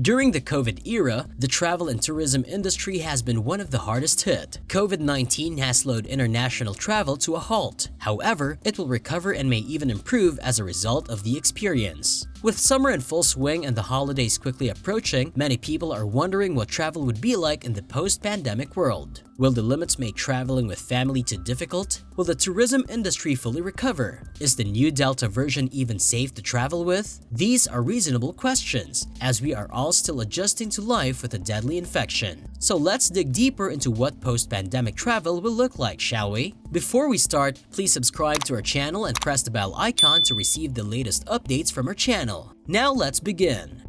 During the COVID era, the travel and tourism industry has been one of the hardest hit. COVID-19 has slowed international travel to a halt. However, it will recover and may even improve as a result of the experience. With summer in full swing and the holidays quickly approaching, many people are wondering what travel would be like in the post-pandemic world. Will the limits make traveling with family too difficult? Will the tourism industry fully recover? Is the new Delta version even safe to travel with? These are reasonable questions, as we are all still adjusting to life with a deadly infection. So let's dig deeper into what post-pandemic travel will look like, shall we? Before we start, please subscribe to our channel and press the bell icon to receive the latest updates from our channel. Now let's begin.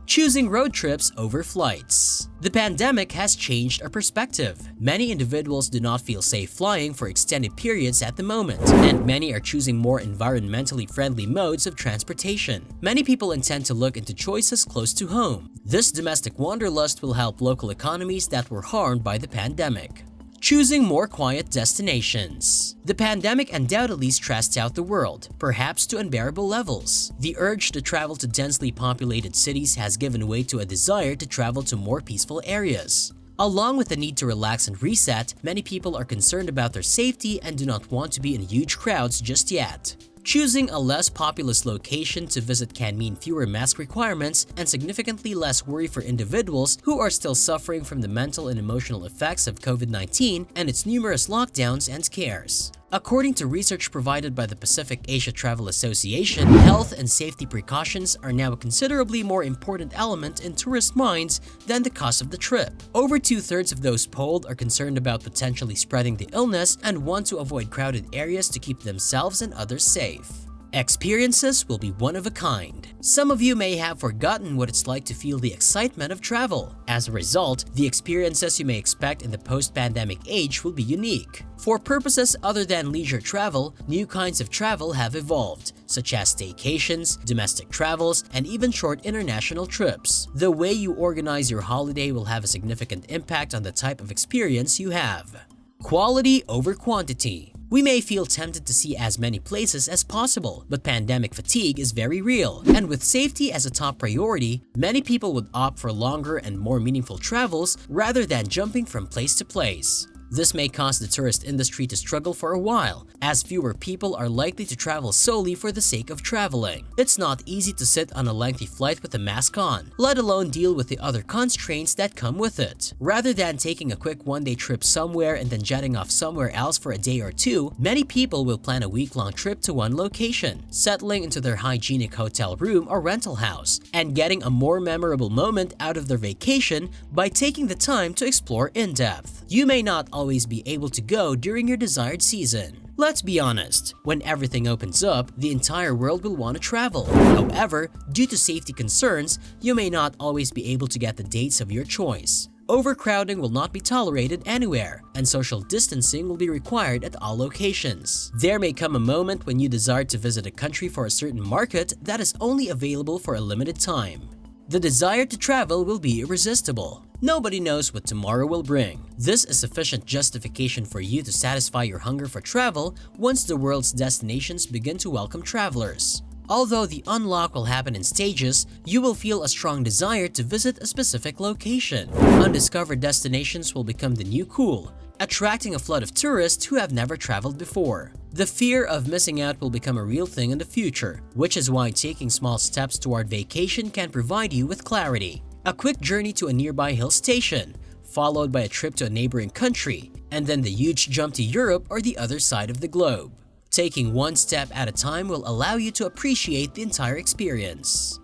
Choosing road trips over flights. The pandemic has changed our perspective. Many individuals do not feel safe flying for extended periods at the moment, and many are choosing more environmentally friendly modes of transportation. Many people intend to look into choices close to home. This domestic wanderlust will help local economies that were harmed by the pandemic. Choosing more quiet destinations. The pandemic undoubtedly stressed out the world, perhaps to unbearable levels. The urge to travel to densely populated cities has given way to a desire to travel to more peaceful areas. Along with the need to relax and reset, many people are concerned about their safety and do not want to be in huge crowds just yet. Choosing a less populous location to visit can mean fewer mask requirements and significantly less worry for individuals who are still suffering from the mental and emotional effects of COVID-19 and its numerous lockdowns and scares. According to research provided by the Pacific Asia Travel Association, health and safety precautions are now a considerably more important element in tourist minds than the cost of the trip. Over 2/3 of those polled are concerned about potentially spreading the illness and want to avoid crowded areas to keep themselves and others safe. Experiences will be one of a kind. Some of you may have forgotten what it's like to feel the excitement of travel. As a result, the experiences you may expect in the post-pandemic age will be unique. For purposes other than leisure travel, new kinds of travel have evolved, such as staycations, domestic travels, and even short international trips. The way you organize your holiday will have a significant impact on the type of experience you have. Quality over quantity. We may feel tempted to see as many places as possible, but pandemic fatigue is very real. And with safety as a top priority, many people would opt for longer and more meaningful travels rather than jumping from place to place. This may cause the tourist industry to struggle for a while, as fewer people are likely to travel solely for the sake of traveling. It's not easy to sit on a lengthy flight with a mask on, let alone deal with the other constraints that come with it. Rather than taking a quick one-day trip somewhere and then jetting off somewhere else for a day or two, many people will plan a week-long trip to one location, settling into their hygienic hotel room or rental house, and getting a more memorable moment out of their vacation by taking the time to explore in depth. You may not always be able to go during your desired season. Let's be honest, when everything opens up, the entire world will want to travel. However, due to safety concerns, you may not always be able to get the dates of your choice. Overcrowding will not be tolerated anywhere, and social distancing will be required at all locations. There may come a moment when you desire to visit a country for a certain market that is only available for a limited time. The desire to travel will be irresistible. Nobody knows what tomorrow will bring. This is sufficient justification for you to satisfy your hunger for travel once the world's destinations begin to welcome travelers. Although the unlock will happen in stages, you will feel a strong desire to visit a specific location. Undiscovered destinations will become the new cool, attracting a flood of tourists who have never traveled before. The fear of missing out will become a real thing in the future, which is why taking small steps toward vacation can provide you with clarity. A quick journey to a nearby hill station, followed by a trip to a neighboring country, and then the huge jump to Europe or the other side of the globe. Taking one step at a time will allow you to appreciate the entire experience.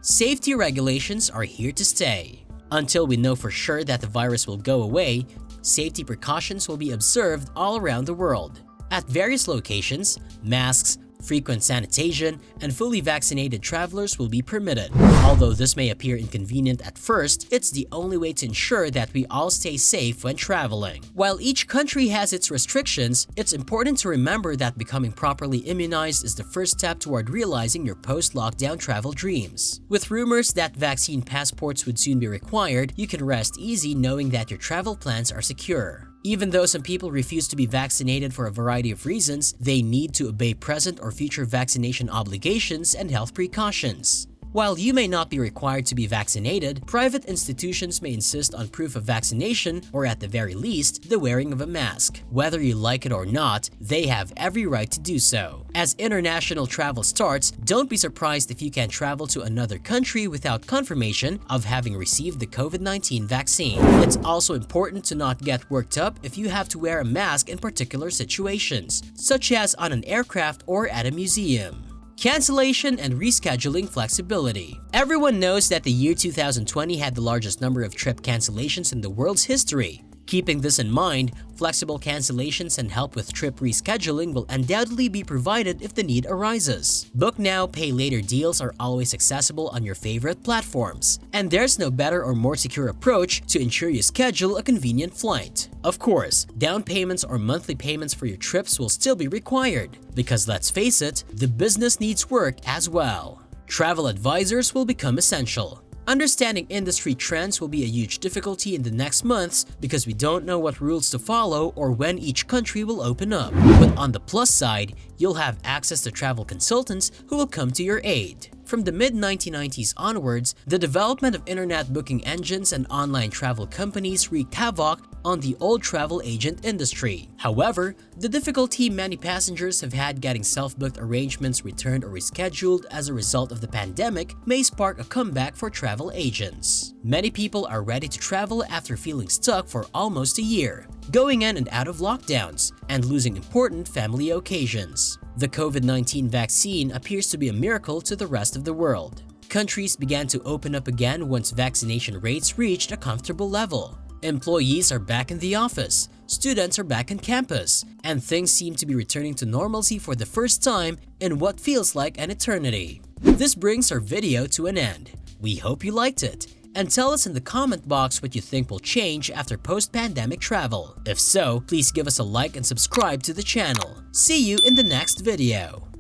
Safety regulations are here to stay. Until we know for sure that the virus will go away, safety precautions will be observed all around the world. At various locations, masks, frequent sanitation, and fully vaccinated travelers will be permitted. Although this may appear inconvenient at first, it's the only way to ensure that we all stay safe when traveling. While each country has its restrictions, it's important to remember that becoming properly immunized is the first step toward realizing your post-lockdown travel dreams. With rumors that vaccine passports would soon be required, you can rest easy knowing that your travel plans are secure. Even though some people refuse to be vaccinated for a variety of reasons, they need to obey present or future vaccination obligations and health precautions. While you may not be required to be vaccinated, private institutions may insist on proof of vaccination or at the very least, the wearing of a mask. Whether you like it or not, they have every right to do so. As international travel starts, don't be surprised if you can't travel to another country without confirmation of having received the COVID-19 vaccine. It's also important to not get worked up if you have to wear a mask in particular situations, such as on an aircraft or at a museum. Cancellation and rescheduling flexibility. Everyone knows that the year 2020 had the largest number of trip cancellations in the world's history. Keeping this in mind, flexible cancellations and help with trip rescheduling will undoubtedly be provided if the need arises. Book now, pay later deals are always accessible on your favorite platforms, and there's no better or more secure approach to ensure you schedule a convenient flight. Of course, down payments or monthly payments for your trips will still be required, because let's face it, the business needs work as well. Travel advisors will become essential. Understanding industry trends will be a huge difficulty in the next months because we don't know what rules to follow or when each country will open up. But on the plus side, you'll have access to travel consultants who will come to your aid. From the mid-1990s onwards, the development of internet booking engines and online travel companies wreaked havoc on the old travel agent industry. However, the difficulty many passengers have had getting self-booked arrangements returned or rescheduled as a result of the pandemic may spark a comeback for travel agents. Many people are ready to travel after feeling stuck for almost a year, going in and out of lockdowns, and losing important family occasions. The COVID-19 vaccine appears to be a miracle to the rest of the world. Countries began to open up again once vaccination rates reached a comfortable level. Employees are back in the office, students are back on campus, and things seem to be returning to normalcy for the first time in what feels like an eternity. This brings our video to an end. We hope you liked it, and tell us in the comment box what you think will change after post-pandemic travel. If so, please give us a like and subscribe to the channel. See you in the next video.